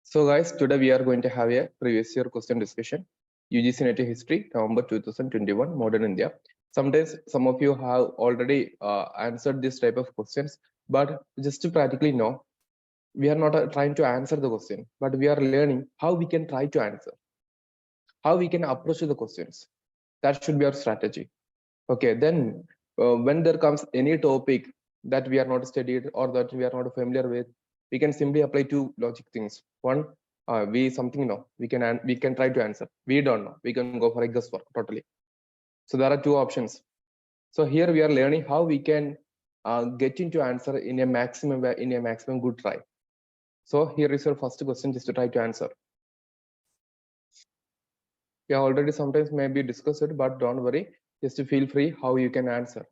So guys, today we are going to have a previous year question discussion. UGC NET History, November 2021, Modern India. Sometimes some of you have already answered this type of questions, but just to practically know, we are not trying to answer the question, but we are learning how we can try to answer, how we can approach the questions. That should be our strategy. Okay, then when there comes any topic that we are not studied or that we are not familiar with, we can simply apply two logic things. One, we something know, we can try to answer. We don't know, we can go for a guesswork totally. So there are two options. So here we are learning how we can get into answer in a maximum good try. So here is your first question, just to try to answer. Yeah, already sometimes maybe discussed it, but don't worry, just to feel free how you can answer.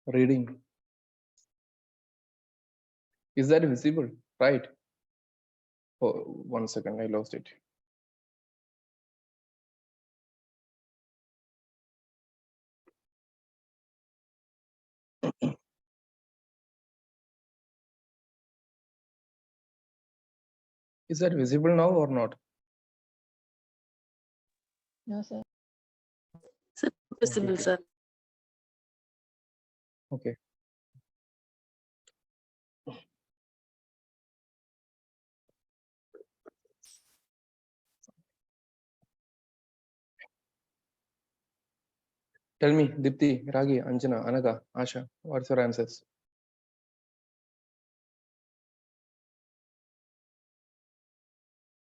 Reading. Is that visible? Right. Oh, 1 second, I lost it. Is that visible now or not? No, sir. Sir, visible, sir. Okay. Tell me, Dipti, Ragi, Anjana, Anaga, Asha, what's your answers?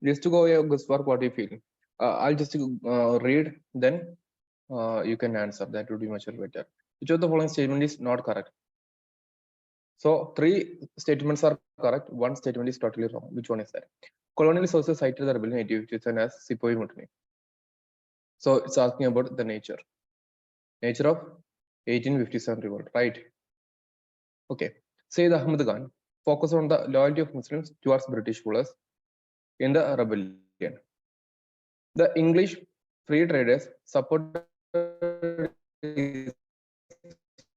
Just to go guesswork, what you feel. I'll just read, then you can answer. That would be much better. Which of the following statement is not correct? So 3 statements are correct. 1 statement is totally wrong. Which one is that? Colonial sources cited the rebellion in 1857 as Sepoy Mutiny. So it's asking about the nature of 1857 revolt, right? Okay. Sayyid Ahmad Khan focused on the loyalty of Muslims towards British rulers in the rebellion. The English free traders supported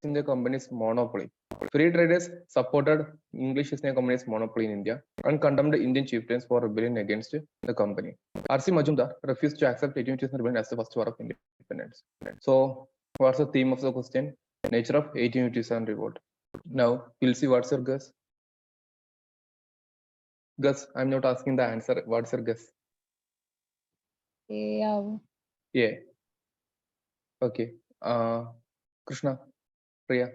India Company's monopoly. Free traders supported English East India Company's monopoly in India and condemned Indian chieftains for rebellion against the company. R.C. Majumdar refused to accept 1857 rebellion as the first war of independence. So, what's the theme of the question? Nature of 1857 revolt. Now, we'll see what's your guess. Guess. I'm not asking the answer. What's your guess? Yeah. Yeah. Okay. Krishna, Priya.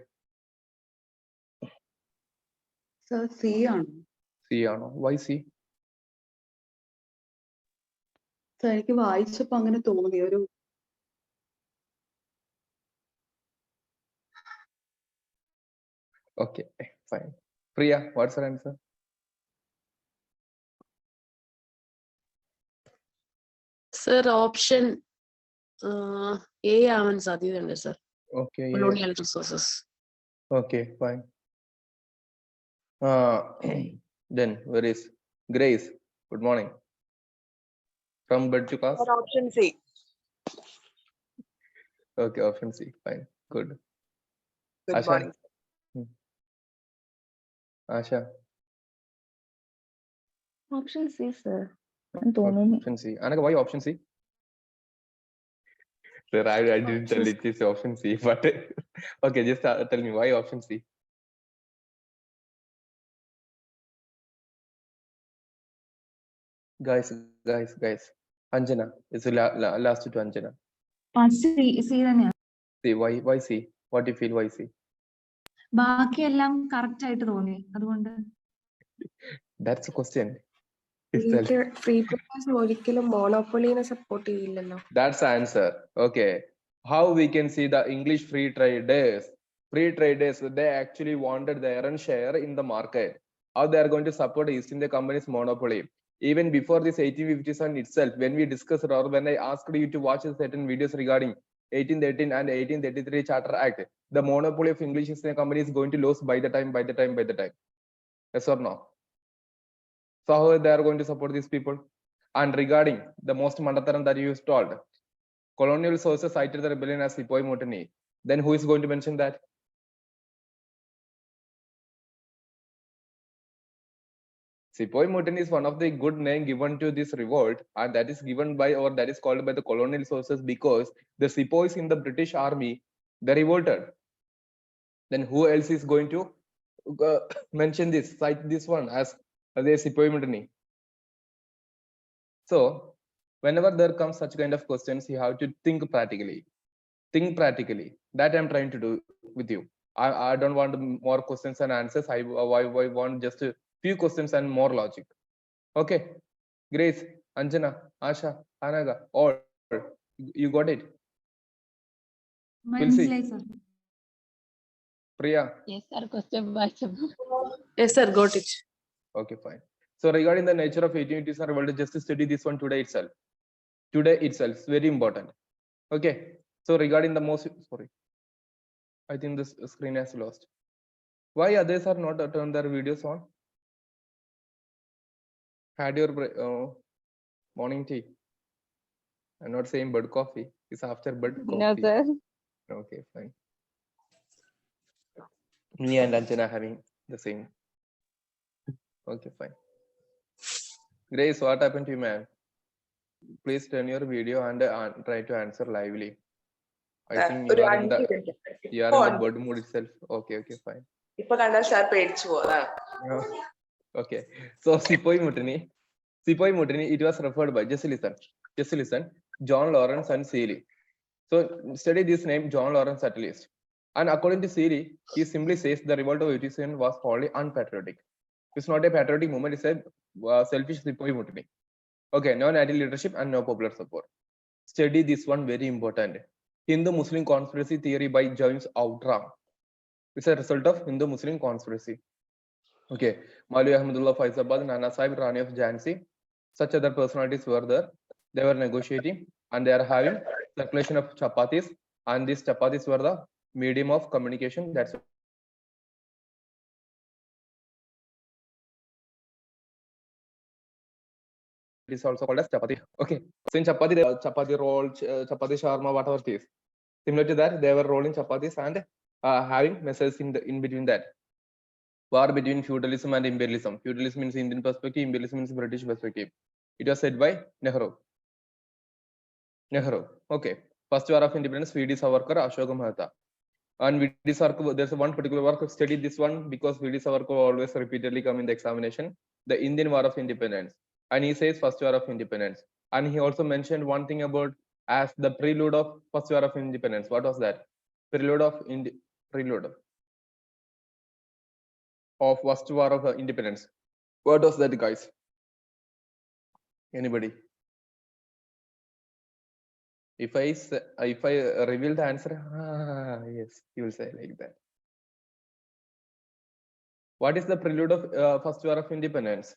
Sir, C on. C or no? Why C? Sir, എനിക്ക് വായിച്ചപ്പോൾ അങ്ങനെ തോന്നി ഒരു Okay, fine. Priya, what's your answer? Sir, option A ആവാൻ സാധ്യതയുണ്ട് sir. Okay. Colonial resources. Okay, fine. Then where is Grace? Good morning. From bed to class? Or option C. Okay, option C. Fine. Good. Good Asha? morning. Asha? Option C, sir. Option C. Anaga, why option C? Sir, I didn't tell it is option C, but okay, just tell me why option C. Guys. Anjana, it's last to Anjana. C തന്നെയാ. See, why C? What do you feel? Why C? ബാക്കിയെല്ലാം correct ആയിട്ട് തോന്നി, അതുകൊണ്ട്. That's a question. Free traders ഒരിക്കലും monopoly-നെ support ചെയ്യില്ലല്ലോ. That's the answer. Okay. How we can see the English free traders Free traders, they actually wanted their own share in the market. How they are going to support East India Company's monopoly? Even before this 1857 itself, when we discussed or when I asked you to watch certain videos regarding 1813 and 1833 Charter Act, the monopoly of English East India Company is going to lose by the time. Yes or no? So how they are going to support these people? And regarding the most mandataram that you told, colonial sources cited the rebellion as Sepoy Mutiny. Then who is going to mention that? Sepoy Mutiny is one of the good name given to this revolt, and that is given by, or that is called by the colonial sources, because the Sepoys in the British army, they revolted. Then who else is going to mention this, cite this one as the Sepoy Mutiny? So whenever there comes such kind of questions, you have to think practically. Think practically. That I'm trying to do with you. I don't want more questions and answers. I want just a few questions and more logic. Okay. Grace, Anjana, Asha, Anaga, all. You got it? മനസ്സിലായി sir. Priya? Yes, sir. Question വായിച്ചു. Yes, sir, got it. Okay, fine. So regarding the nature of 1887 revolt, just study this one today itself. Today itself, very important. Okay. So regarding the most, sorry, I think this screen has lost. Why others are not turned their videos on? Had your morning tea? I'm not saying bud coffee. It's after bud No, coffee. sir. Okay, fine. Me and Anjana having the same. Okay, fine. Grace, what happened to you, man? Please turn your video and try to answer lively. I think you are in the bird mood itself. Okay, fine. Okay. So Sepoy Mutiny, it was referred by, just listen, John Lawrence and Seeley. So study this name, John Lawrence, at least. And according to Seeley, he simply says the revolt of 1887 was wholly unpatriotic. It's not a patriotic movement, it's a selfish Sepoy Mutiny. Okay, no native leadership and no popular support. Study this one, very important. Hindu-Muslim conspiracy theory by James Outram. It's a result of Hindu-Muslim conspiracy. Okay, Maulvi Ahmadullah Faizabad, Nana Sahib, Rani of Jhansi, such other personalities were there. They were negotiating and they are having circulation of chapatis, and these chapatis were the medium of communication. That's it is also called as chapati. Okay, so in chapati, chapati roll, chapati shawarma, whatever it is. Similar to that, they were rolling chapatis and having messages in between that. War between feudalism and imperialism. Feudalism means Indian perspective, imperialism means British perspective. It was said by Nehru. Okay. First War of Independence, V.D. Savarkar, Ashoka Mehta. And V.D. Savarkar, there's one particular work, study this one because V.D. Savarkar always repeatedly come in the examination. The Indian War of Independence. And he says First War of Independence. And he also mentioned one thing about as the prelude of First War of Independence. What was that? Prelude of First War of Independence. What was that, guys? Anybody? If I reveal the answer, yes, you will say like that. What is the prelude of First War of Independence?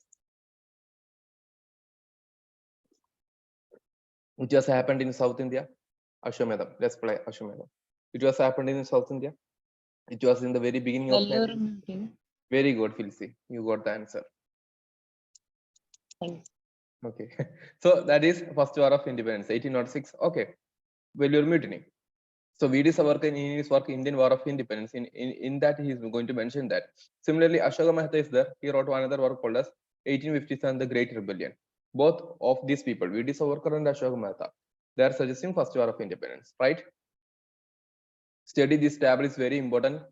It just happened in South India. Ashwamedham. Let's play Ashwamedham. It was happened in South India. It was in the very beginning of time. Very good, Filsi. You got the answer. Thanks. Okay. So that is First War of Independence, 1806. Okay. Vellore Mutiny. So V.D. Savarkar in his work Indian War of Independence, in that he is going to mention that. Similarly, Ashoka Mehta is there. He wrote another work called as 1857, The Great Rebellion. Both of these people, V.D. Savarkar and Ashoka Mehta, they are suggesting First War of Independence, right? Study this table is very important.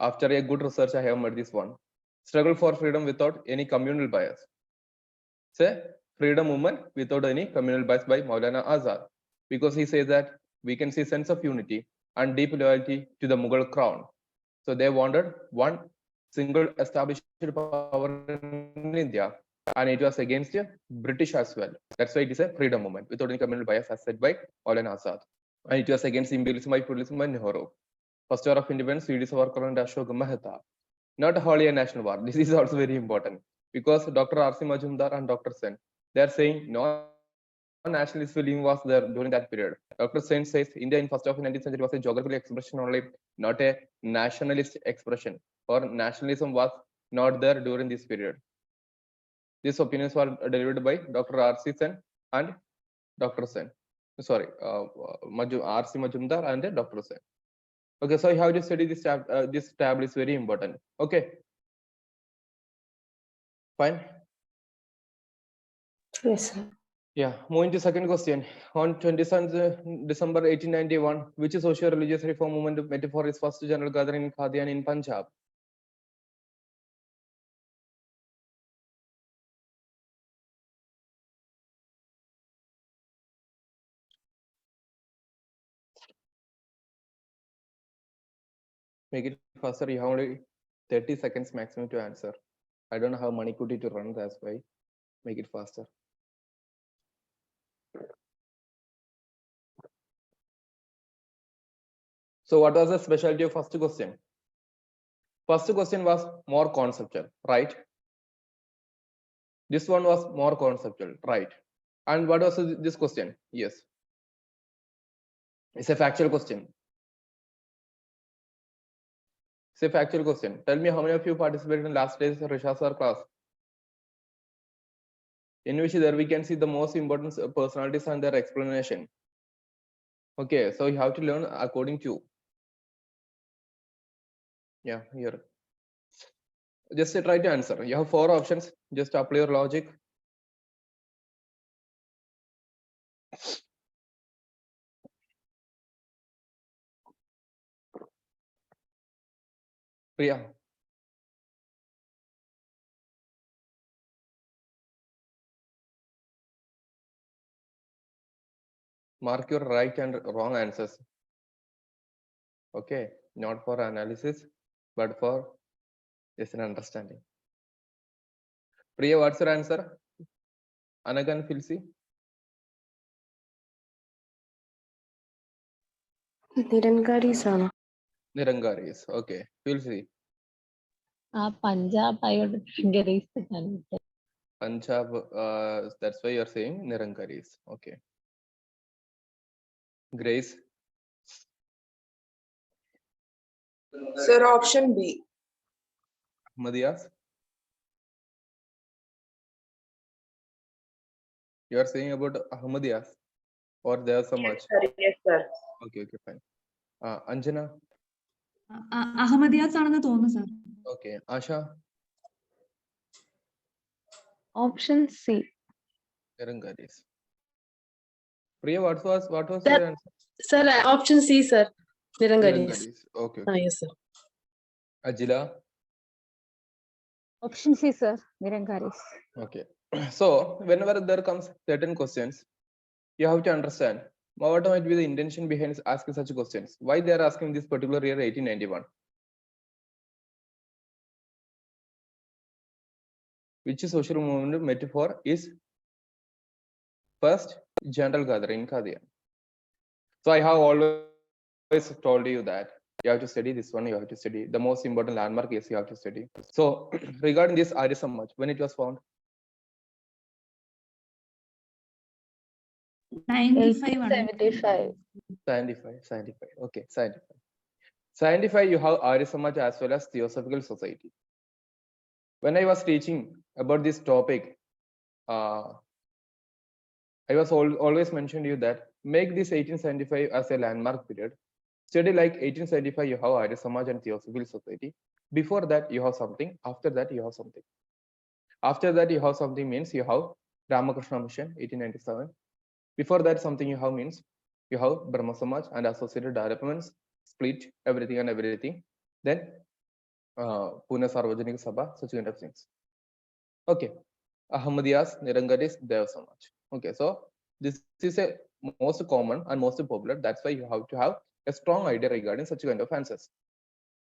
After a good research, I have made this one. Struggle for freedom without any communal bias. Say, freedom movement without any communal bias by Maulana Azad. Because he says that we can see sense of unity and deep loyalty to the Mughal crown. So they wanted one single established power in India, and it was against British as well. That's why it is a freedom movement without any communal bias, as said by Maulana Azad. And it was against imperialism by feudalism by Nehru. First War of Independence, C.D. Savarkar and Ashok Mehta. Not wholly a national war. This is also very important because Dr. R.C. Majumdar and Dr. Sen, they are saying no nationalist feeling was there during that period. Dr. Sen says India in first half of the 19th century was a geographical expression only, not a nationalist expression, or nationalism was not there during this period. These opinions were delivered by Dr. R.C. Sen and Dr. Sen. Sorry, R.C. Majumdar and Dr. Sen. Okay, so you have to study this tab. This tab is very important. Okay, fine. Yes, sir. Yeah, moving to second question. On 27th December 1891, which social religious reform movement metaphor is first general gathering in Qadian in Punjab? Make it faster. You have only 30 seconds maximum to answer. I don't have money kuti to run, that's why. Make it faster. So what was the specialty of first question? First question was more conceptual, right? This one was more conceptual, right? And what was this question? Yes. It's a factual question. It's a factual question. Tell me how many of you participated in last day's Risha sir class? In which there we can see the most important personalities and their explanation. Okay, so you have to learn according to. Yeah, here. Just try to answer. You have 4 options. Just apply your logic. Priya. Mark your right and wrong answers. Okay, not for analysis, but for just an understanding. Priya, what's your answer? Anagan Filsi? Nirankaris ആണ്. Nirangaris. Okay, Filsi. Punjab, I would Nirangaris. Punjab, that's why you're saying Nirangaris. Okay. Grace. Sir, option B. Ahmadiyas. You are saying about Ahmadiyas or there so much? Yes, sir. Okay, fine. Anjana. അഹമ്മദിയാസ് ആണെന്ന് തോന്നുന്നു sir. Okay, Asha. Option C. Nirangaris. Priya, what was Sir, your answer? Sir, option C, sir. Nirangaris. Nirangaris. Okay. Yes, sir. Ajila. Option C, sir. Nirangaris. Okay. So whenever there comes certain questions, you have to understand what might be the intention behind asking such questions. Why they are asking this particular year 1891? Which social movement metaphor is first general gathering in Qadian? So I have always told you that you have to study this one, you have to study the most important landmark is you have to study. So regarding this Arya Samaj, when it was found? 75. 75. Okay, 75. 75, you have Arya Samaj as well as Theosophical Society. When I was teaching about this topic, I was always mentioned to you that make this 1875 as a landmark period. Study like 1875, you have Arya Samaj and Theosophical Society. Before that, you have something. After that, you have something. After that, you have something means you have Ramakrishna Mission, 1897. Before that, something you have means you have Brahma Samaj and associated developments, split everything and everything. Then Pune Sarvajanik Sabha, such kind of things. Okay, Ahmadiyas, Nirangaris, Dev Samaj. Okay, so this is a most common and most popular. That's why you have to have a strong idea regarding such kind of answers.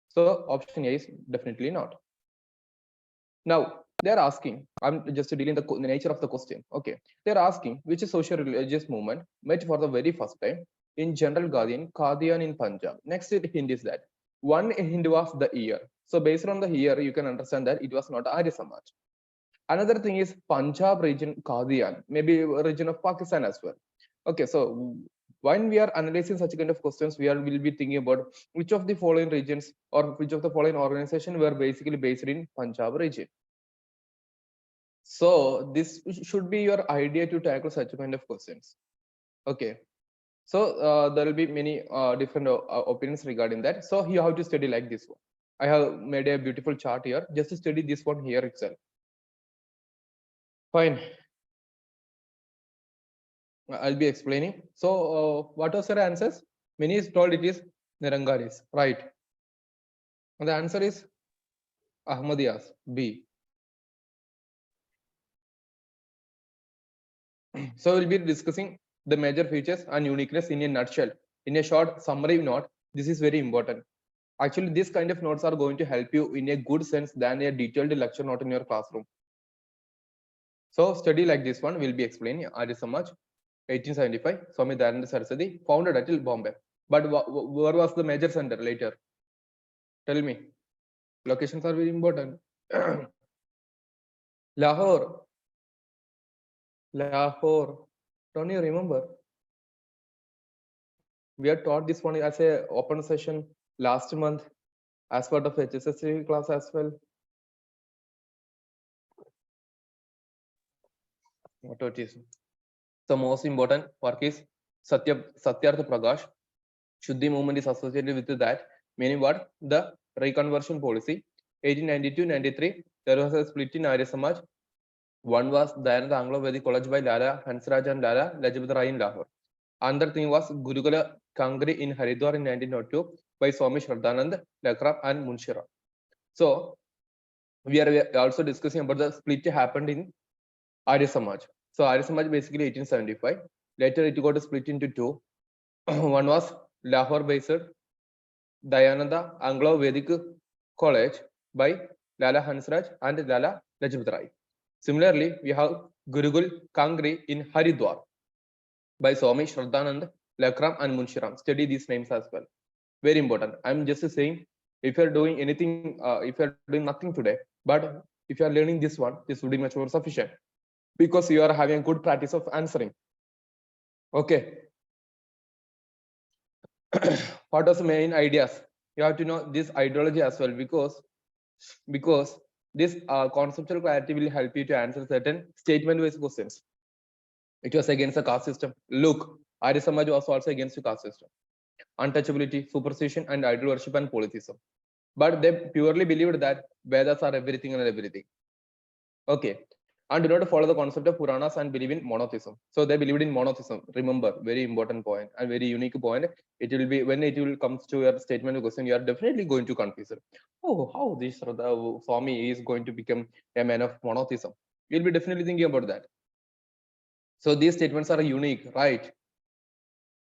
So option A is definitely not. Now they're asking, I'm just dealing the nature of the question. Okay, they're asking which social religious movement met for the very first time in general Qadian in Punjab. Next hint is that one hint was the year. So based on the year, you can understand that it was not Arya Samaj. Another thing is Punjab region Qadian, maybe a region of Pakistan as well. Okay, so when we are analyzing such kind of questions, will be thinking about which of the following regions or which of the following organizations were basically based in Punjab region. So this should be your idea to tackle such kind of questions. Okay, so there will be many different opinions regarding that. So you have to study like this one. I have made a beautiful chart here. Just to study this one here itself. Fine. I'll be explaining. So what was your answers? Many is told it is Nirangaris, right? And the answer is Ahmadiyas, B. So we'll be discussing the major features and uniqueness in a nutshell. In a short summary note, this is very important. Actually, this kind of notes are going to help you in a good sense than a detailed lecture note in your classroom. So study like this one will be explaining Arya Samaj, 1875, Swami Dayananda Saraswati, founded at Bombay. But where was the major center later? Tell me. Locations are very important. Lahore. Lahore. Don't you remember? We are taught this one as a open session last month as part of HSSC class as well. What it is? The most important work is Satyartha Prakash. Shuddhi movement is associated with that. Meaning what? The reconversion policy. 1892-93, there was a split in Arya Samaj. One was Dayananda Anglo-Vedic College by Lala Hansraj and Lala Lajpat Rai in Lahore. Another thing was Gurukula Kangri in Haridwar in 1902 by Swami Shraddhanand, Lakram and Munshira. So we are also discussing about the split happened in Arya Samaj. So Arya Samaj basically 1875. Later it got split into two. One was Lahore based Dayananda Anglo-Vedic College by Lala Hansraj and Lala Lajpat Rai. Similarly, we have Gurukul Kangri in Haridwar by Swami Shraddhanand, Lakram and Munshiram. Study these names as well. Very important. I'm just saying, if you're doing anything, if you're doing nothing today, but if you're learning this one, this would be much more sufficient because you are having a good practice of answering. Okay. What are the main ideas? You have to know this ideology as well because this conceptual clarity will help you to answer certain statement-based questions. It was against the caste system. Look, Arya Samaj was also against the caste system. Untouchability, superstition, and idol worship and polytheism. But they purely believed that Vedas are everything and everything. Okay. And do not follow the concept of Puranas and believe in monotheism. So they believed in monotheism. Remember, very important point and very unique point. It will be when it will comes to your statement question, you are definitely going to confuse it. Oh, how this Swami is going to become a man of monotheism? You'll be definitely thinking about that. So these statements are unique, right?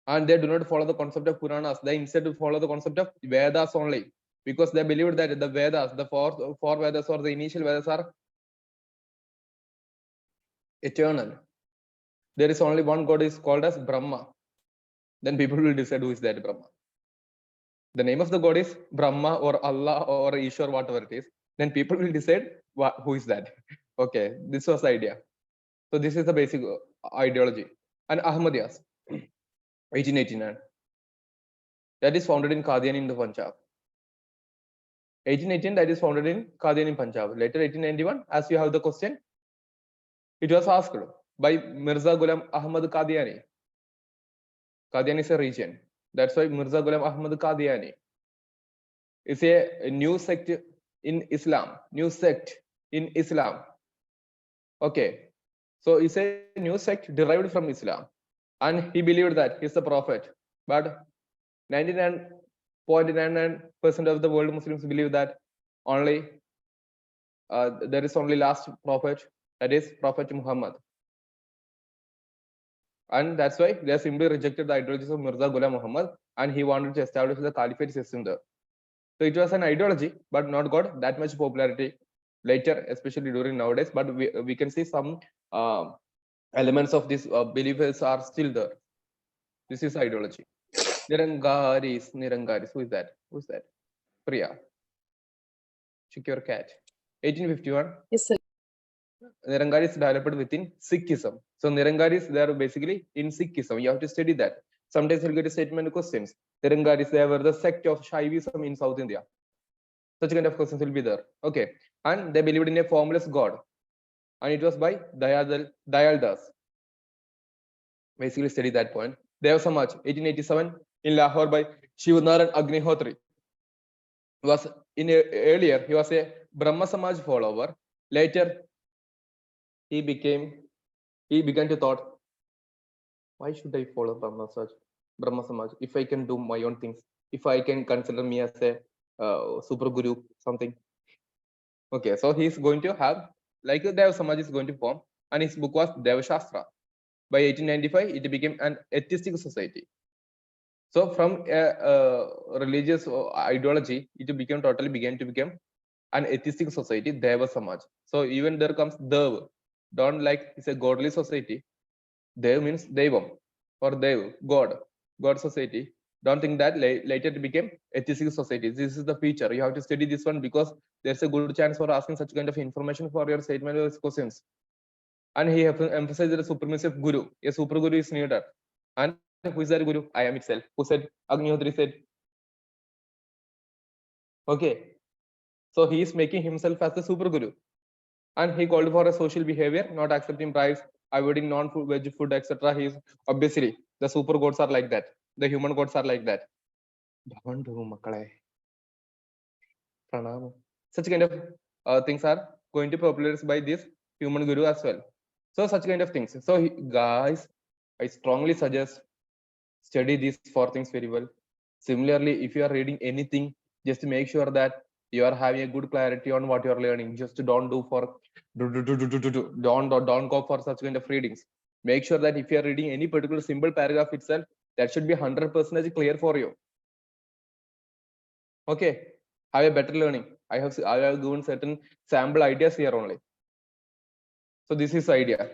And they do not follow the concept of Puranas. They instead follow the concept of Vedas only, because they believed that the Vedas, the four Vedas or the initial Vedas are eternal. There is only one God is called as Brahma. Then people will decide who is that Brahma. The name of the God is Brahma or Allah or Ishwar, whatever it is. Then people will decide who is that. Okay, this was the idea. So this is the basic ideology. And Ahmadiyas, 1889. That is founded in Qadian in the Punjab. 1818, that is founded in Qadian in Punjab. Later 1891, as you have the question, it was asked by Mirza Ghulam Ahmad Qadiani. Qadian is a region. That's why Mirza Ghulam Ahmad Qadiani is a new sect in Islam. New sect in Islam. Okay. So it's a new sect derived from Islam. And he believed that he's the prophet. But 99.99% of the world Muslims believe that only there is only last prophet, that is Prophet Muhammad. And that's why they simply rejected the ideologies of Mirza Ghulam Muhammad, and he wanted to establish the caliphate system there. So it was an ideology, but not got that much popularity later, especially during nowadays. But we can see some elements of these beliefs are still there. This is ideology. Nirangaris. Who is that? Who's that? Priya. Check your cat. 1851. Yes, sir. Nirangaris developed within Sikhism. So Nirangaris, they are basically in Sikhism. You have to study that. Sometimes you'll get a statement questions. Nirangaris, they were the sect of Shaivism in South India. Such kind of questions will be there. Okay. And they believed in a formless God. And it was by Dayal Das. Basically study that point. Deva Samaj, 1887 in Lahore by Shivanaran Agnihotri. Earlier he was a Brahma Samaj follower. Later he began to thought, why should I follow Brahma Samaj if I can do my own things, if I can consider me as a super guru, something. Okay, so he's going to have, like Deva Samaj is going to form, and his book was Deva Shastra. By 1895, it became an atheistic society. So from a religious ideology, it began to become an atheistic society, Deva Samaj. So even there comes Dev. Don't like it's a godly society. Dev means Devam or Dev, God society. Don't think that later it became atheistic society. This is the feature. You have to study this one because there's a good chance for asking such kind of information for your statement or questions. And he emphasized the supremacy of Guru. A super Guru is needed. And who is that Guru? I am itself. Who said? Agnihotri said. Okay. So he is making himself as the super Guru. And he called for a social behavior, not accepting bribes, avoiding non-veg food, etc. He is obviously the super gods are like that. The human gods are like that. Such kind of things are going to be popularized by this human guru as well. So such kind of things. So guys, I strongly suggest study these 4 things very well. Similarly, if you are reading anything, just make sure that you are having a good clarity on what you are learning. Just don't go for such kind of readings. Make sure that if you are reading any particular simple paragraph itself, that should be 100% clear for you. Okay, have a better learning. I have given certain sample ideas here only. So this is the idea.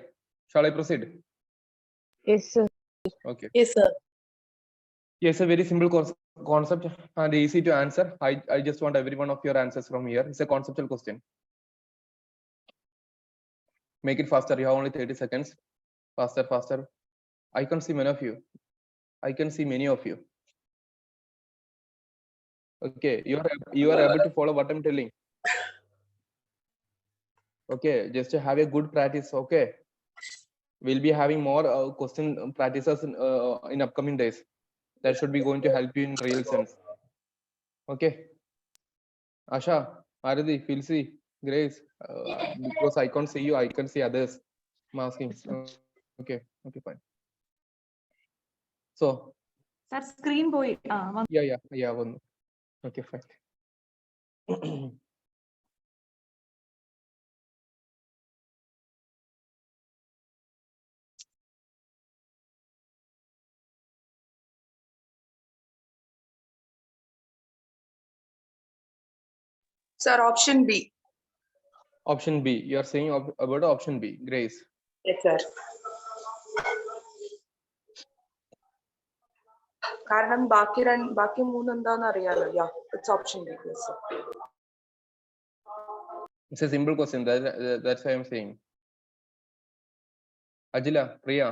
Shall I proceed? Yes, sir. Okay. Yes, sir. Yes, a very simple concept and easy to answer. I just want every one of your answers from here. It's a conceptual question. Make it faster. You have only 30 seconds. Faster. I can see many of you. Okay, you are able to follow what I'm telling. Okay, just to have a good practice. Okay, we'll be having more question practices in upcoming days. That should be going to help you in real sense. Okay, Asha, Aradi, Filsi, Grace, because I can't see you, I can see others. I'm asking. Okay, fine. So. That screen boy. Yeah. One. Okay, fine. Sir, option B. Option B. You are saying about option B, Grace. Yes, sir. കാരണം ബാക്കി 3 എന്താന്ന് അറിയാലോ. Yeah, it's option B. Yes, sir. It's a simple question. That's why I'm saying. Ajila, Priya.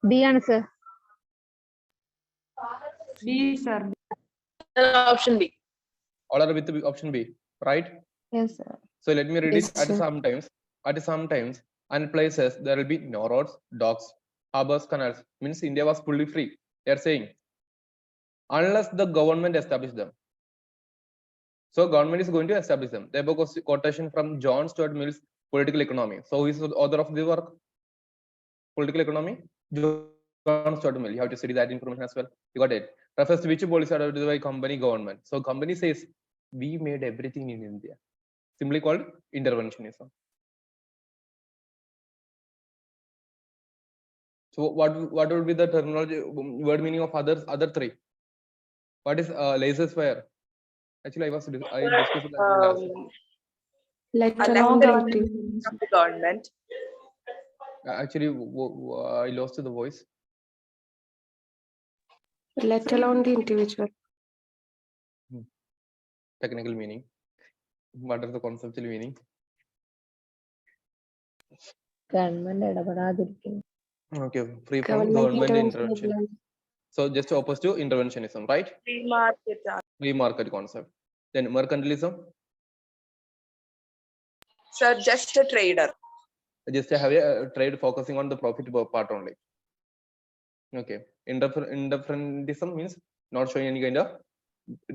B answer. B, sir. Option B. All are with option B, right? Yes, sir. So let me read Yes, it. At some times and places there will be no roads, docks, harbors, canals. Means India was fully free. They are saying unless the government established them. So government is going to establish them. They have a quotation from John Stuart Mill's Political Economy. So who is the author of the work? Political Economy? John Stuart Mill. You have to study that information as well. You got it. Refers to which policy adopted by company government. So company says we made everything in India. Simply called interventionism. So what would be the terminology, word meaning of other 3? What is laissez-faire? Actually, I discussed that. Like Along along Of the government. Actually, I lost the voice. let alone the individual. Technical meaning. What are the conceptual meaning? Government ഇടപെടാതിരിക്കുന്നു. Okay, free from government intervention. intervention. So just opposite to interventionism, right? Free market. Free market concept. Then mercantilism, Sir, just a trader. just have a trade focusing on the profit part only. Okay. Indifferentism means not showing any kind of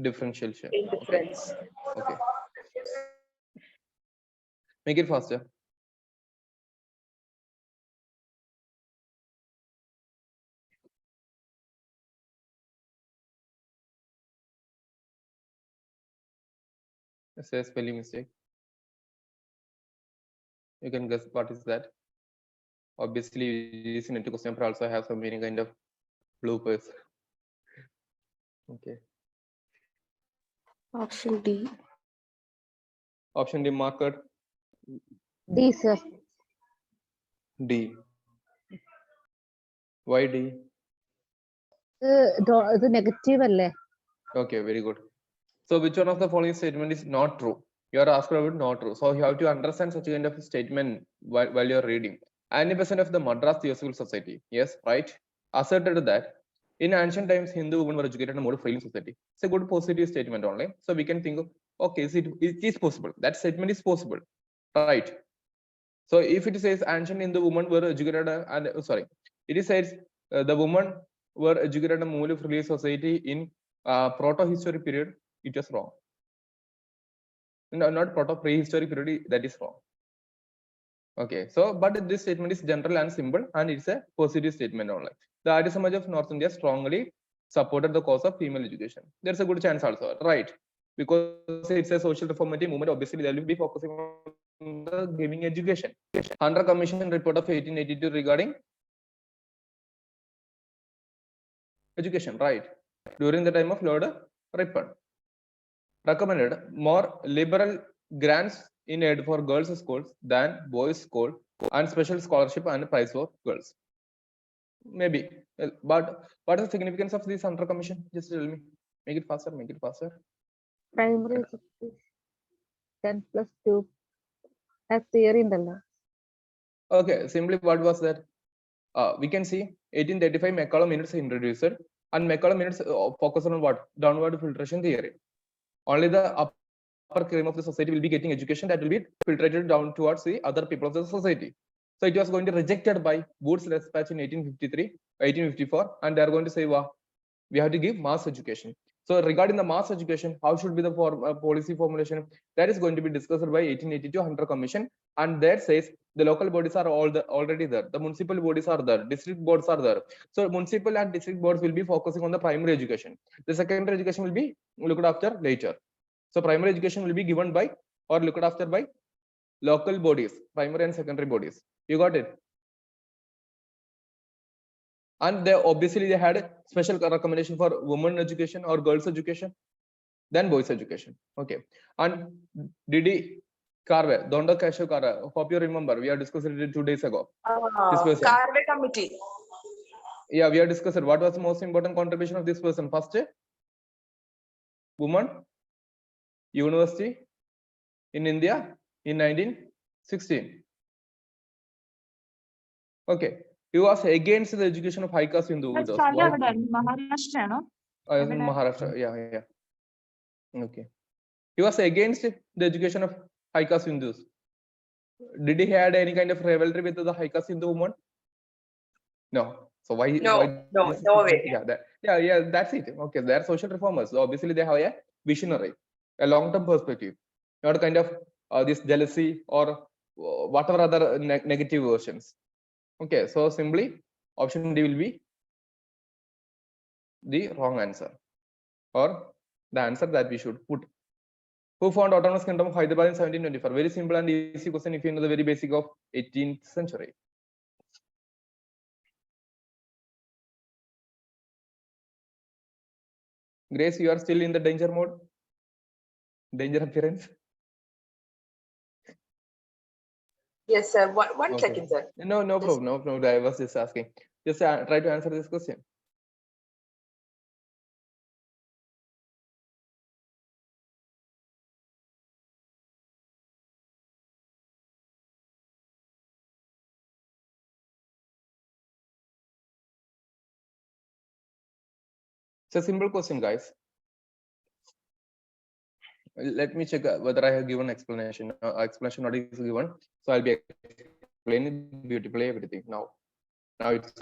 differentiation. Indifference. Okay. Make it faster. Say a spelling mistake. You can guess what is that. Obviously, UGC net question paper also have some many kind of bloopers. Okay. Option D. Option D, market. D, sir. D. Why D? ഇത് negative അല്ലേ? Okay, very good. So which one of the following statement is not true? You are asked about not true. So you have to understand such kind of statement while you are reading. 90% of the Madras Theosophical Society, yes, right, asserted that in ancient times Hindu women were educated in a more free society. It's a good positive statement only. So we can think of, okay, it is possible. That statement is possible, right? So if it says ancient Hindu women were educated and it says the women were educated in a more free society in proto-history period, it was wrong. No, not proto-prehistoric period, that is wrong. Okay, so but this statement is general and simple, and it's a positive statement only. The Arya Samaj of North India strongly supported the cause of female education. There's a good chance also, right? Because it's a social reformative movement, obviously they will be focusing on the giving education. Hunter Commission report of 1882 regarding education, right? During the time of Lord Ripon, recommended more liberal grants in aid for girls' schools than boys' school, and special scholarship and prize for girls. Maybe, but what is the significance of this Hunter Commission? Just tell me. Make it faster. Make it faster. Primary 10+2. That theory ഉണ്ടല്ലോ. Okay, simply what was that? We can see 1835 McCollum Minutes introduced, and McCollum Minutes focus on what? Downward filtration theory. Only the upper cream of the society will be getting education that will be filtrated down towards the other people of the society. So it was going to be rejected by Wood's dispatch in 1854, and they are going to say, wow, we have to give mass education. So regarding the mass education, how should be the policy formulation? That is going to be discussed by 1882 Hunter Commission, and that says the local bodies are already there. The municipal bodies are there. District boards are there. So municipal and district boards will be focusing on the primary education. The secondary education will be looked after later. So primary education will be given by or looked after by local bodies, primary and secondary bodies. You got it? And they obviously they had a special recommendation for women education or girls education, then boys education. Okay. And Didi Carve, Donda Cashew Carve, hope you remember, we have discussed it 2 days ago. This person. Carve committee. Yeah, we have discussed it. What was the most important contribution of this person? First, woman university in India in 1916. Okay. He was against the education of high caste Hindu widows. Maharashtra ആണോ? Maharashtra, yeah. Okay. He was against the education of high caste Hindus. Did he had any kind of rivalry with the high caste Hindu woman? No. So why? No way. Yeah, that's it. Okay, they are social reformers. So obviously, they have a visionary, a long-term perspective, not kind of this jealousy or whatever other negative versions. Okay, so simply option D will be the wrong answer, or the answer that we should put. Who found autonomous kingdom of Hyderabad in 1724? Very simple and easy question if you know the very basic of 18th century. Grace, you are still in the danger mode? Danger appearance? Yes, sir. One Okay. second, sir. No problem. I was just asking. Just try to answer this question. It's a simple question, guys. Let me check whether I have given explanation. Explanation not is given, so I'll be explaining beautifully everything now. Now it's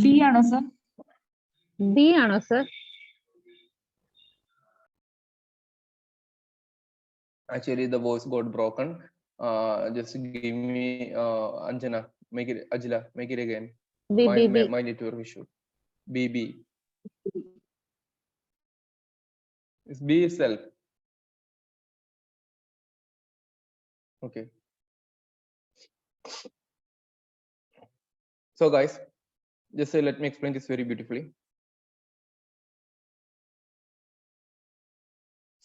D ആണോ sir? B ആണോ sir? Actually the voice got broken. Just give me Anjana, make it Ajila, make it again. B B B. My network issue. B. It's B itself. Okay. So guys, just let me explain this very beautifully.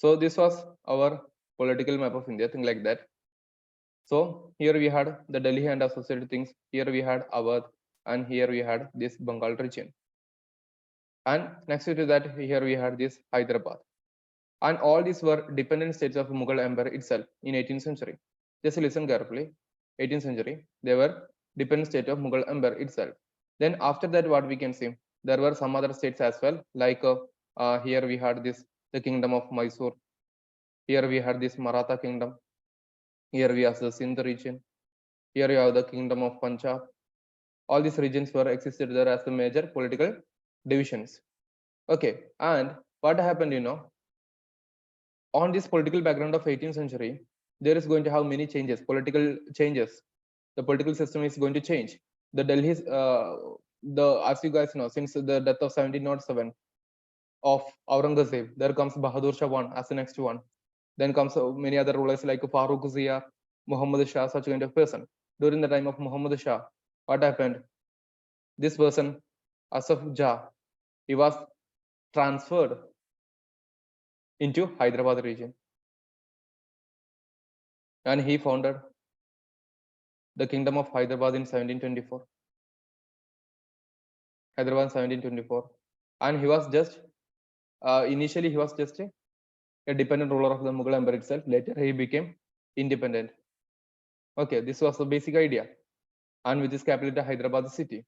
So this was our political map of India, thing like that. So here we had the Delhi and associated things. Here we had Awadh, and here we had this Bengal region. And next to that, here we had this Hyderabad. And all these were dependent states of Mughal Empire itself in 18th century. Just listen carefully. 18th century, they were dependent state of Mughal Empire itself. Then after that, what we can see, there were some other states as well. Like here we had this the kingdom of Mysore. Here we had this Maratha kingdom. Here we have the Sindh region. Here we have the kingdom of Punjab. All these regions were existed there as the major political divisions. Okay, and what happened, on this political background of 18th century, there is going to have many changes, political changes. The political system is going to change. The Delhi's, as you guys know, since the death of 1707 of Aurangzeb, there comes Bahadur Shah I as the next one. Then comes many other rulers like Farooq Zia, Muhammad Shah, such kind of person. During the time of Muhammad Shah, what happened? This person, Asaf Jah, he was transferred into Hyderabad region, and he founded the kingdom of Hyderabad in 1724. Hyderabad 1724, and he was just initially he was just a dependent ruler of the Mughal Empire itself. Later he became independent. Okay, this was the basic idea, and with his capital at Hyderabad city.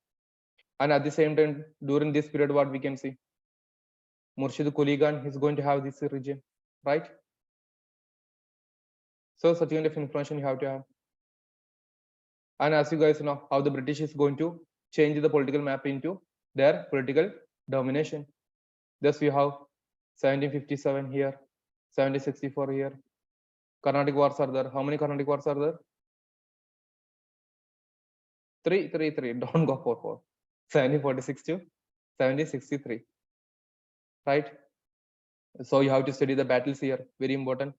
And at the same time, during this period, what we can see, Murshid Quli Khan is going to have this region, right? So such kind of information you have to have. And as you guys know, how the British is going to change the political map into their political domination. Thus we have 1757 here, 1764 here. Carnatic wars are there. How many Carnatic wars are there? Three. Don't go for 4. 1746 to 1763. Right? So you have to study the battles here. Very important.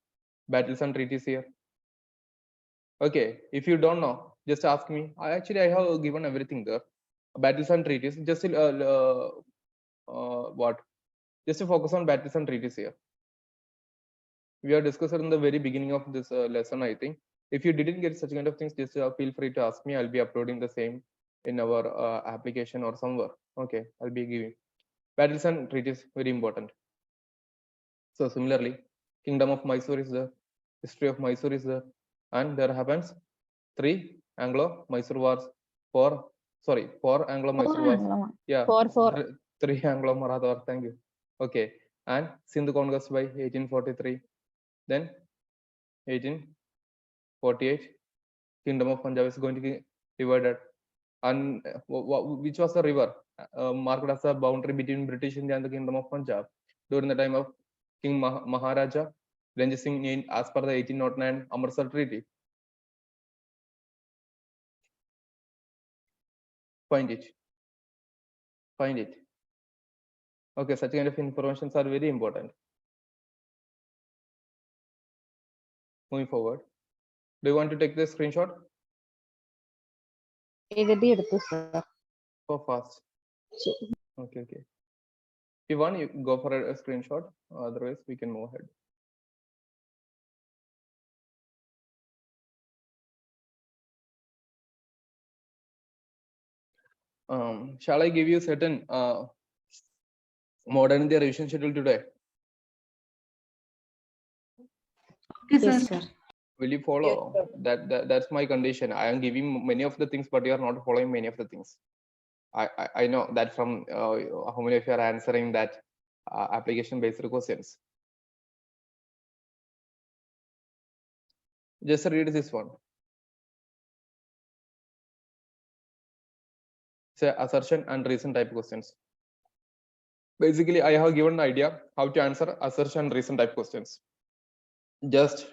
Battles and treaties here. Okay, if you don't know, just ask me. I have given everything there. Battles and treaties. Just what? Just to focus on battles and treaties here. We are discussing in the very beginning of this lesson, I think. If you didn't get such kind of things, just feel free to ask me. I'll be uploading the same in our application or somewhere. Okay, I'll be giving. Battles and treaties, very important. So similarly, kingdom of Mysore is there, history of Mysore is there, and there happens 3 Anglo-Mysore wars, 4 Anglo-Mysore wars. Yeah, 3 Anglo-Maratha wars. Thank you. Okay, and Sindh conquest by 1843. Then 1848, kingdom of Punjab is going to be divided. And which was the river marked as a boundary between British India and the kingdom of Punjab during the time of King Maharaja Ranjit Singh, as per the 1809 Amritsar Treaty. Find it. Okay, such kind of informations are very important. Moving forward, do you want to take the screenshot? Go fast. Okay. If you want, you go for a screenshot. Otherwise, we can move ahead. Shall I give you certain modern India revision schedule today? Okay, Yes, sir. sir. Will you follow? Yes, That's my condition. I am giving many of the things, but you are not following many of the things. I know that from how many of you are answering that application-based questions. Just read this one. Say assertion and reason type questions. Basically, I have given an idea how to answer assertion and reason type questions. Just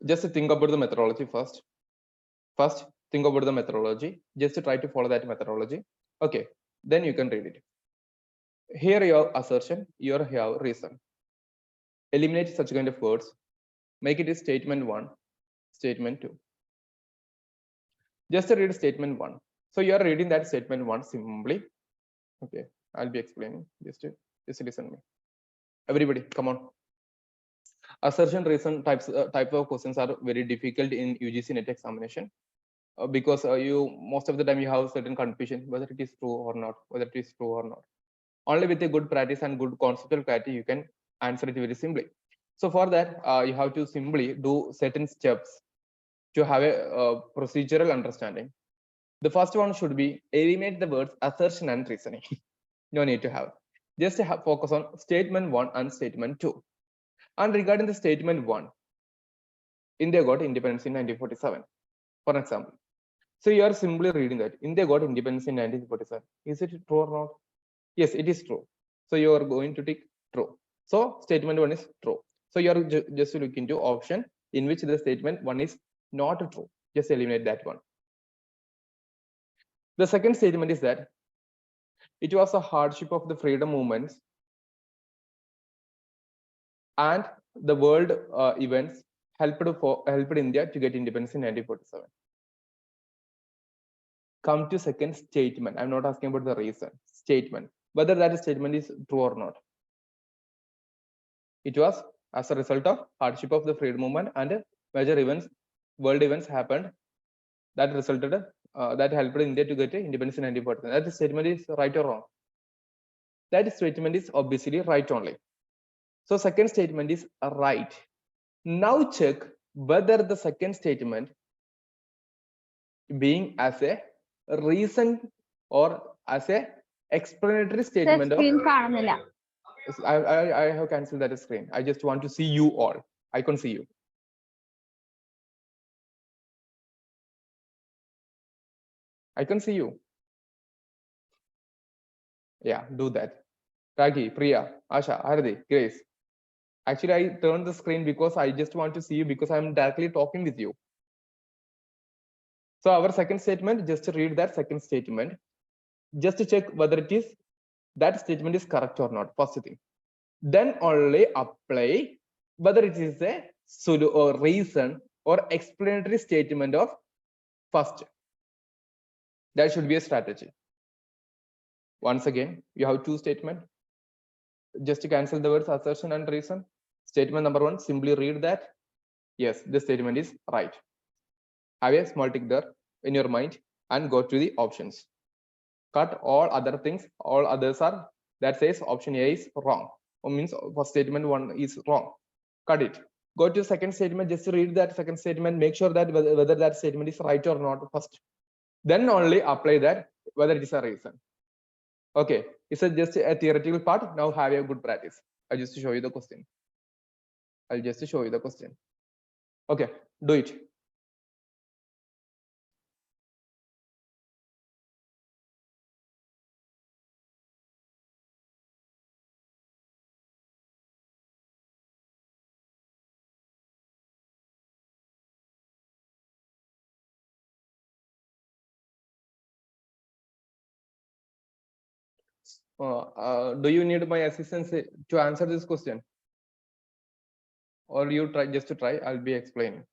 think about the methodology first. First, think about the methodology. Just try to follow that methodology. Okay, then you can read it. Here you have assertion, here you have reason. Eliminate such kind of words. Make it a statement 1, statement 2. Just read statement 1. So you are reading that statement 1 simply. Okay, I'll be explaining. Just listen to me. Everybody, come on. Assertion reason type of questions are very difficult in UGC net examination because you most of the time you have certain confusion whether it is true or not, whether it is true or not. Only with a good practice and good conceptual clarity you can answer it very simply. So for that you have to simply do certain steps to have a procedural understanding. The first one should be eliminate the words assertion and reasoning. No need to have. Just focus on statement 1 and statement 2. And regarding the statement 1, India got independence in 1947, for example. So you are simply reading that India got independence in 1947. Is it true or not? Yes, it is true. So you are going to tick true. So statement 1 is true. So you are just to look into option in which the statement 1 is not true. Just eliminate that one. The second statement is that it was a hardship of the freedom movements and the world events helped India to get independence in 1947. Come to second statement. I'm not asking about the reason. Statement. Whether that statement is true or not. It was as a result of hardship of the freedom movement and major events, world events happened that resulted that helped India to get independence in 1947. That statement is right or wrong? That statement is obviously right only. So second statement is right. Now check whether the second statement being as a reason or as a explanatory statement of screen കാണുന്നില്ല. I have cancelled that screen. I just want to see you all. I can see you. I can see you. Yeah, do that. Ragi, Priya, Asha, Hardi, Grace. Actually, I turned the screen because I just want to see you because I'm directly talking with you. So our second statement, just to read that second statement, just to check whether it is that statement is correct or not. First thing. Then only apply whether it is a or reason or explanatory statement of first. That should be a strategy. Once again, you have two statements. Just to cancel the words assertion and reason. Statement number 1, simply read that. Yes, this statement is right. Have a small tick there in your mind and go to the options. Cut all other things. All others are that says option A is wrong. Or means first statement 1 is wrong. Cut it. Go to second statement. Just read that second statement. Make sure that whether that statement is right or not first. Then only apply that whether it is a reason. Okay, it's just a theoretical part. Now have a good practice. I'll just show you the question. Okay, do it. Do you need my assistance to answer this question? Or you try just to try? I'll be explaining.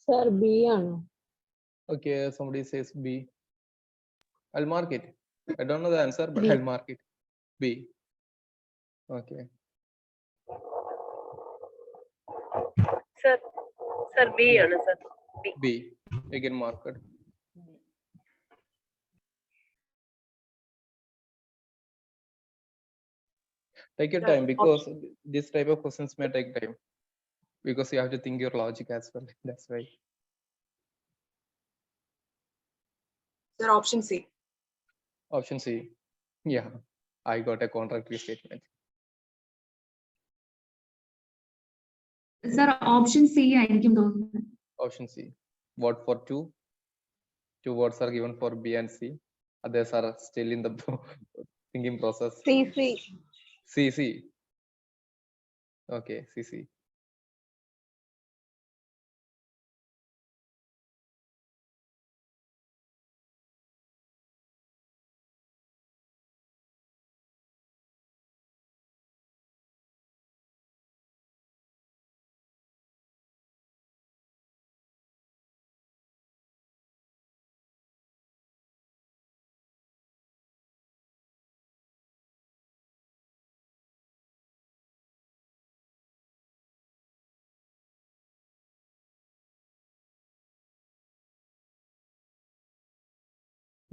Sir, B ആണ്. Okay, somebody says B. I'll mark it. I don't know the answer, but B. I'll mark it. B. Okay. Sir, B Yeah. ആണ് sir. B. B. Again marked. Take your Yeah, time because this type of questions may take time because you have to think your logic as well. That's why. Sir, option C. Option C. Yeah, I got a contradictory statement. Sir, option C ആയിരിക്കും തോന്നുന്നത്. Option C. Vote for two. Two votes are given for B and C. Others are still in the thinking process. C. Okay, C.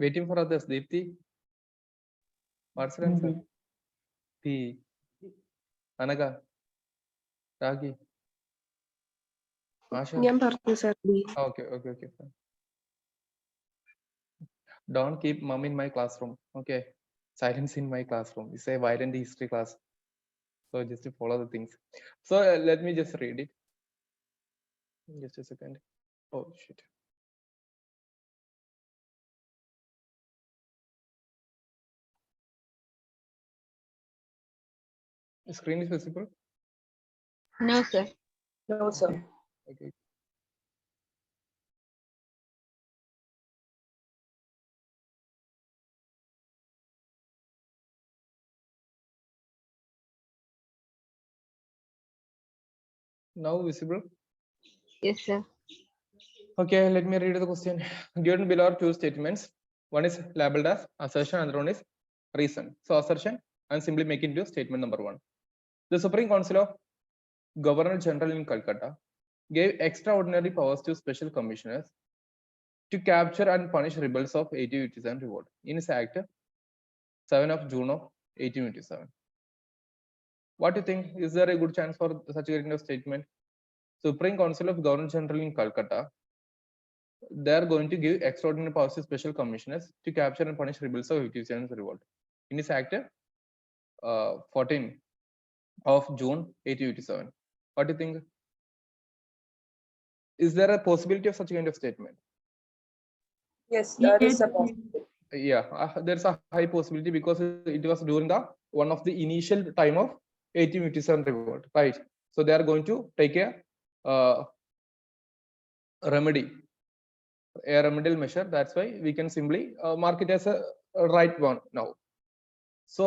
Waiting for others. Deepthi. What's your answer? P. Anaga. Ragi. Asha. ഞാൻ പറഞ്ഞു sir B. Okay. Fine. Don't keep mom in my classroom. Okay. Silence in my classroom. It's a violent history class. So just to follow the things. So let me just read it. Just a second. Oh shit. The screen is visible. No, sir. No, sir. Okay. Now visible. Yes, sir. Okay, let me read the question. Given below are two statements. One is labeled as assertion, another one is reason. So assertion, and simply make it into statement number 1. The Supreme Council of Governor General in Calcutta gave extraordinary powers to special commissioners to capture and punish rebels of 1887 revolt in its Act 7 of June of 1887. What do you think? Is there a good chance for such a kind of statement? Supreme Council of Governor General in Calcutta, they are going to give extraordinary powers to special commissioners to capture and punish rebels of 1887 revolt in its Act 14 of June 1887. What do you think? Is there a possibility of such kind of statement? Yes, there is a Yes. possibility. Yeah, there's a high possibility because it was during the one of the initial time of 1887 revolt, right? So they are going to take a remedial measure. That's why we can simply mark it as a right one now. So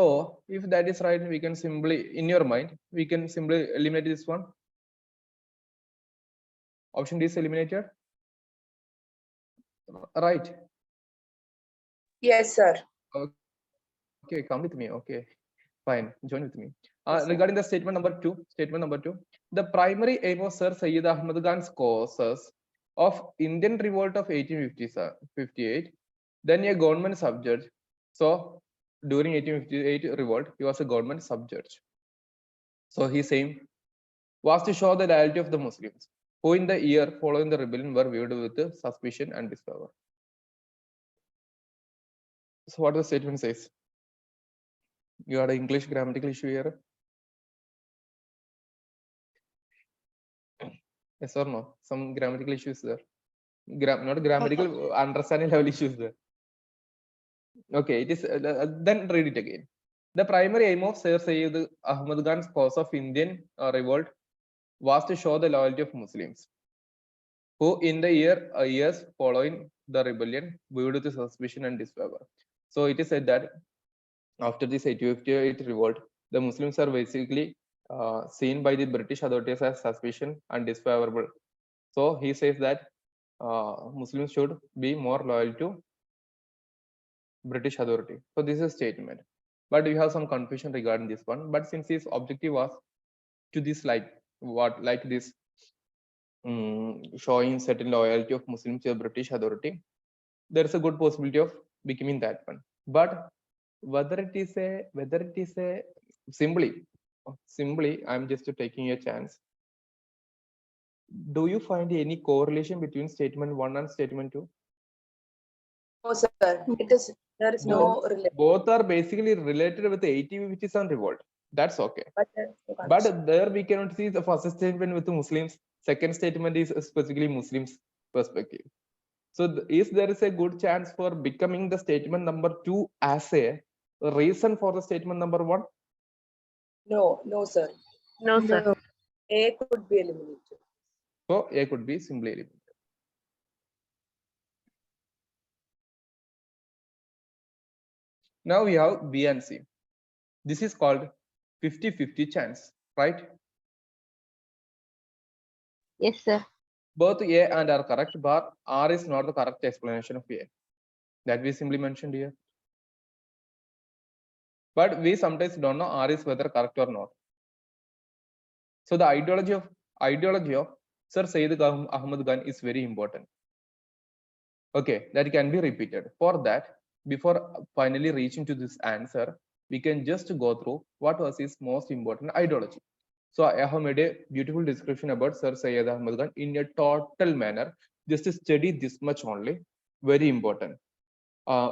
if that is right, we can simply, in your mind, we can simply eliminate this one. Option D is eliminated. Right. Yes, sir. Okay, come with me. Okay, fine. Join with me. Yes, sir. Regarding the statement number two, the primary aim of Sir Syed Ahmad Khan's causes of Indian revolt of 1858, then a government subject. So during 1858 revolt, he was a government subject. So his aim was to show the loyalty of the Muslims, who in the year following the rebellion were viewed with suspicion and disfavor. So what the statement says? You had an English grammatical issue here. Yes or no? Some grammatical issues there. Not grammatical, understanding level issues there. Okay, it is. Then read it again. The primary aim of Sir Syed Ahmad Khan's cause of Indian revolt was to show the loyalty of Muslims, who in the years following the rebellion viewed with suspicion and disfavor. So it is said that after this 1858 revolt, the Muslims are basically seen by the British authorities as suspicious and disfavorable. So he says that Muslims should be more loyal to British authority. So this is a statement. But we have some confusion regarding this one. But since his objective was to this like this showing certain loyalty of Muslims to the British authority, there is a good possibility of becoming that one. But whether it is a simply I'm just taking a chance. Do you find any correlation between statement 1 and statement 2? No, sir. There is no relation. Both are basically related with the 80-57 revolt. That's okay. But But there we cannot see the first statement with the Muslims. Second statement is specifically Muslims perspective. So is there is a good chance for becoming the statement number 2 as a reason for the statement number 1? no, sir. No, sir. A could be eliminated. So A could be simply eliminated. Now we have B and C. This is called 50-50 chance, right? Yes, sir. Both A and R are correct, but R is not the correct explanation of A. That we simply mentioned here. But we sometimes don't know R is whether correct or not. So the ideology of Sir Sayyid Ahmad Khan is very important. Okay, that can be repeated. For that, before finally reaching to this answer, we can just go through what was his most important ideology. So I have made a beautiful description about Sir Sayyid Ahmad Khan in a total manner. Just to study this much only, very important.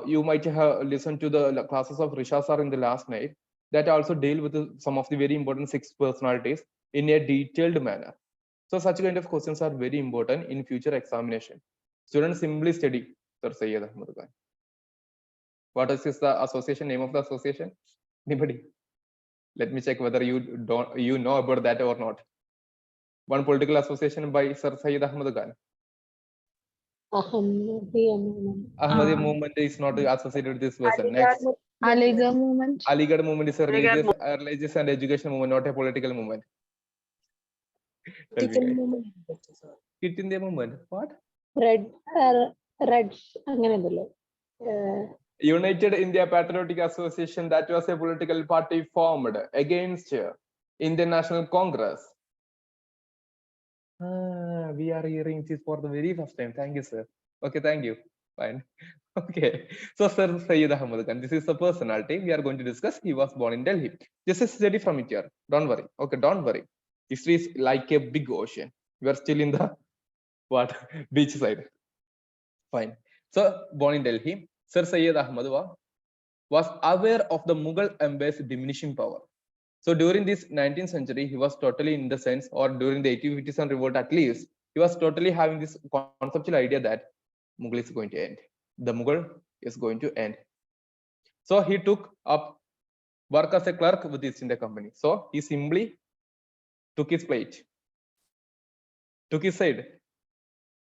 You might have listened to the classes of Risha sir in the last night that also deal with some of the very important 6 personalities in a detailed manner. So such kind of questions are very important in future examination. Students simply study Sir Sayyid Ahmad Khan. What is the association, name of the association? Anybody? Let me check whether you know about that or not. One political association by Sir Sayyid Ahmad Khan. Ahmadiyya movement. Ahmadiyya movement is not associated with this person. Next. Aligarh movement. Aligarh movement is a Aligarh religious and education movement, not a political movement. Quit India movement. What? Red, അങ്ങനെയല്ലേ? United India Patriotic Association, that was a political party formed against Indian National Congress. We are hearing this for the very first time. Thank you, sir. Okay, thank you. Fine. Okay. So, Sir Sayyid Ahmad Khan, this is the personality we are going to discuss. He was born in Delhi. Just a study from it here. Don't worry. Okay, don't worry. History is like a big ocean. We are still in the beach side. Fine. So, born in Delhi, Sir Sayyid Ahmad was aware of the Mughal Empire's diminishing power. So during this 19th century, he was totally in the sense, or during the 1857 revolt at least, he was totally having this conceptual idea that Mughal is going to end. The Mughal is going to end. So he took up work as a clerk with the East India Company. So he simply took his plate, took his side.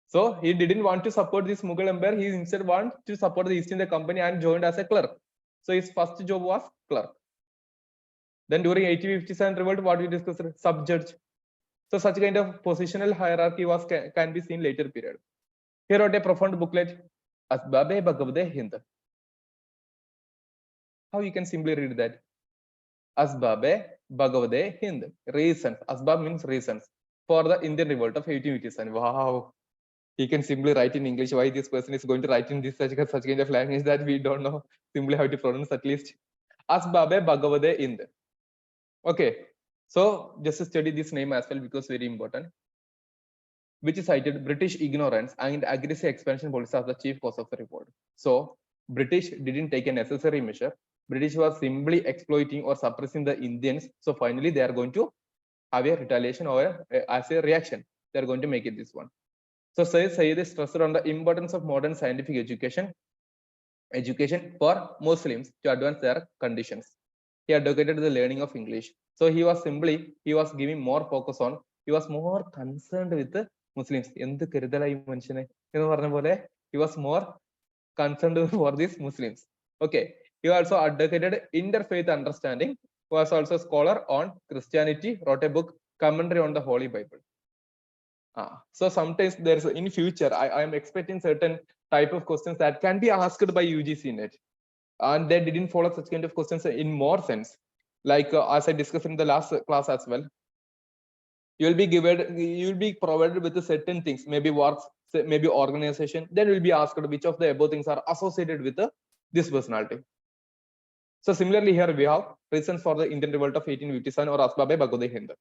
So he didn't want to support this Mughal Empire. He instead wanted to support the East India Company and joined as a clerk. So his first job was clerk. Then during 1857 revolt, what we discussed, sub-judge. So such kind of positional hierarchy can be seen later period. He wrote a profound booklet, Asbab-e Bhagavad Hind. How you can simply read that? Asbab-e Bhagavad Hind. Reasons. Asbab means reasons for the Indian revolt of 1857. Wow. He can simply write in English. Why this person is going to write in this such kind of language that we don't know simply how to pronounce at least. Asbab-e Bhagavad Hind. Okay, so just to study this name as well because very important. Which cited British ignorance and aggressive expansion policy as the chief cause of the revolt. So British didn't take a necessary measure. British was simply exploiting or suppressing the Indians. So finally they are going to have a retaliation or as a reaction. They are going to make it this one. So Sayyid is stressed on the importance of modern scientific education for Muslims to advance their conditions. He advocated the learning of English. So he was giving more focus on, he was more concerned with the Muslims. He was more concerned for these Muslims. Okay. He also advocated interfaith understanding. He was also a scholar on Christianity, wrote a book, Commentary on the Holy Bible. So sometimes there's in future, I am expecting certain type of questions that can be asked by UGC net, and they didn't follow such kind of questions in more sense. Like as I discussed in the last class as well, you'll be provided with certain things, maybe works, maybe organization. Then you'll be asked which of the above things are associated with this personality. So similarly, here we have reasons for the Indian Revolt of 1857 or Asbab Bhagavad Hind.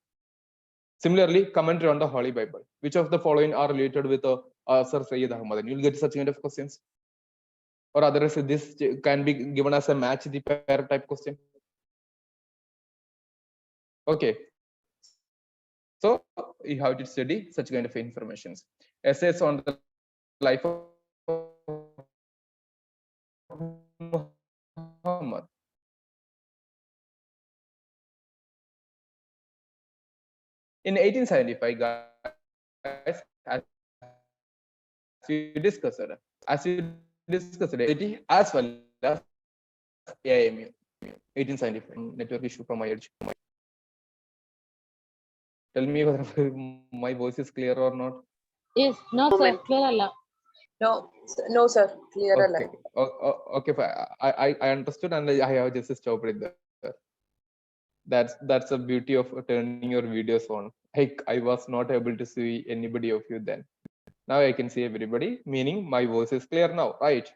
Similarly, commentary on the Holy Bible. Which of the following are related with Sir Sayyid Ahmad? You'll get such kind of questions. Or otherwise, this can be given as a match the pair type question. Okay. So you have to study such kind of informations. Essays on the life of Muhammad. In 1875, guys, as we discussed, as well as AIMU, 1875. Network issue from my edge. Tell me whether my voice is clear or not. Yes, no sir, clear alla. No, sir. Clear Okay. Okay, I understood, and I have just stopped it there. That's the beauty of turning your videos on. I was not able to see anybody of you then. Now I can see everybody, meaning my voice is clear now, right?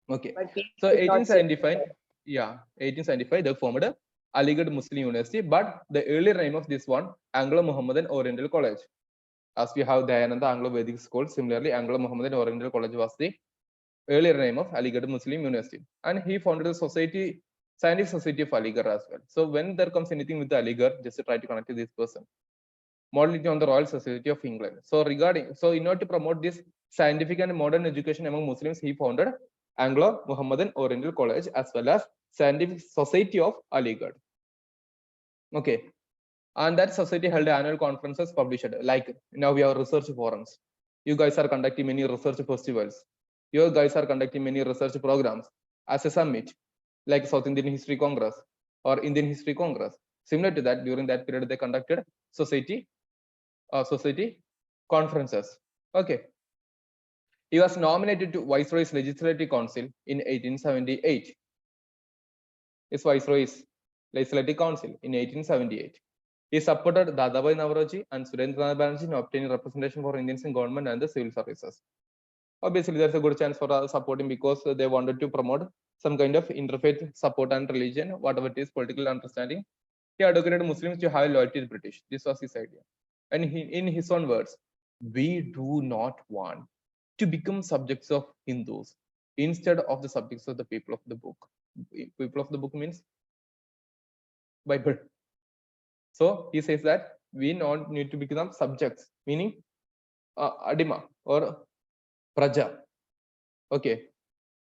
Okay. So 1875, 1875, they formed Aligarh Muslim University, but the earlier name of this one, Anglo-Mohammedan Oriental College. As we have Dayananda Anglo-Vedic School, similarly Anglo-Mohammedan Oriental College was the earlier name of Aligarh Muslim University, and he founded the Scientific Society of Aligarh as well. So when there comes anything with the Aligarh, just to try to connect to this person. Modeled on the Royal Society of England. So in order to promote this scientific and modern education among Muslims, he founded Anglo-Mohammedan Oriental College as well as Scientific Society of Aligarh. Okay. And that society held annual conferences published. Like now we have research forums. You guys are conducting many research festivals. You guys are conducting many research programs as a summit, like South Indian History Congress or Indian History Congress. Similar to that, during that period, they conducted society conferences. Okay. He was nominated to Viceroy's Legislative Council in 1878. His Viceroy's Legislative Council in 1878. He supported Dadabhai Naoroji and Surendranath Banerjee in obtaining representation for Indians in government and the civil services. Obviously, there's a good chance for supporting because they wanted to promote some kind of interfaith support and religion, whatever it is, political understanding. He advocated Muslims to have loyalty to the British. This was his idea. And in his own words, we do not want to become subjects of Hindus instead of the subjects of the people of the book. People of the book means Bible. So he says that we not need to become subjects, meaning Adima or Praja. Okay,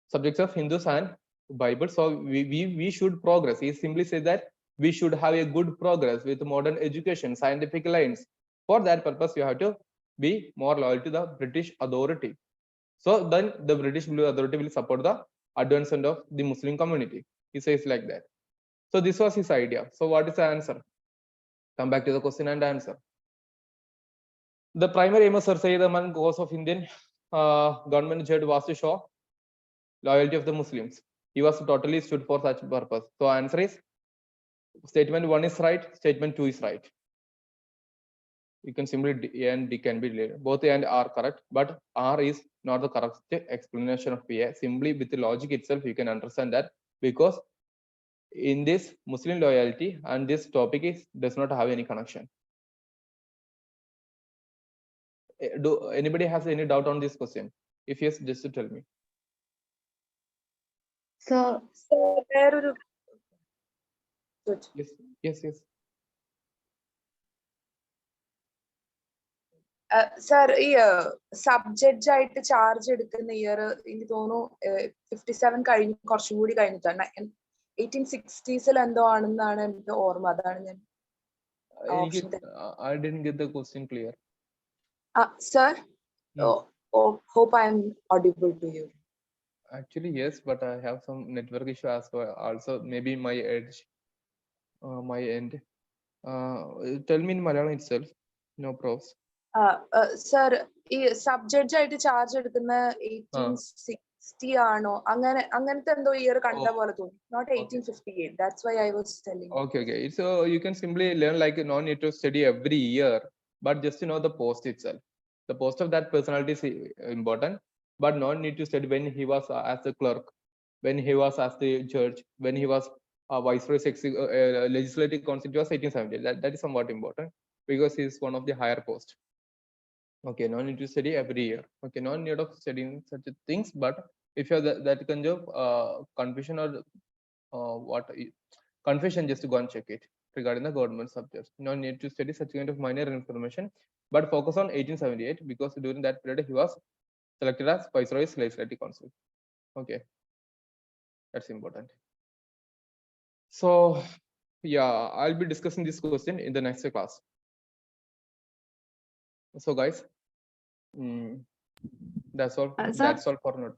subjects of Hindus and Bible. So we should progress. He simply says that we should have a good progress with modern education, scientific lines. For that purpose, you have to be more loyal to the British authority. So then the British authority will support the advancement of the Muslim community. He says like that. So this was his idea. So what is the answer? Come back to the question and answer. The primary aim of Sir Sayyid Ahmad cause of Indian government jihad was to show loyalty of the Muslims. He was totally stood for such purpose. So answer is statement 1 is right, statement 2 is right. You can simply A and D can be related. Both A and R correct, but R is not the correct explanation of A. Simply with the logic itself, you can understand that because in this Muslim loyalty and this topic does not have any connection. Do anybody has any doubt on this question? If yes, just to tell me. So, Yes. Sir, subject ആയിട്ട് charge എടുക്കുന്ന year എനിക്ക് തോന്നുന്നു 57 കഴിഞ്ഞ് കുറച്ചും കൂടി കഴിഞ്ഞിട്ടാണ് 1860s എന്തോ ആണെന്നാണ് എനിക്ക് ഓർമ്മ. അതാണ് ഞാൻ I didn't get the question clear. Sir, hope I am audible to you. Actually, yes, but I have some network issue as well. Also, maybe my edge, my end. Tell me in Malayalam itself. No pros. Sir ഈ sub judge ആയിട്ട് charge എടുക്കുന്ന 1860 ആണോ അങ്ങനത്തെ എന്തോ year കണ്ട പോലെ തോന്നി. Not 1858. That's why I was telling. Okay. So you can simply learn like no need to study every year, but just to know the post itself. The post of that personality is important, but no need to study when he was as a clerk, when he was as the judge, when he was viceroy legislative council was 1870. That is somewhat important because he is one of the higher post. Okay, no need to study every year. Okay, no need of studying such things, but if you have that kind of confusion or confusion, just go and check it regarding the government subjects. No need to study such kind of minor information, but focus on 1878 because during that period he was selected as viceroy's legislative council. Okay, that's important. So yeah, I'll be discussing this question in the next class. So guys, that's all. Sir? That's all for today.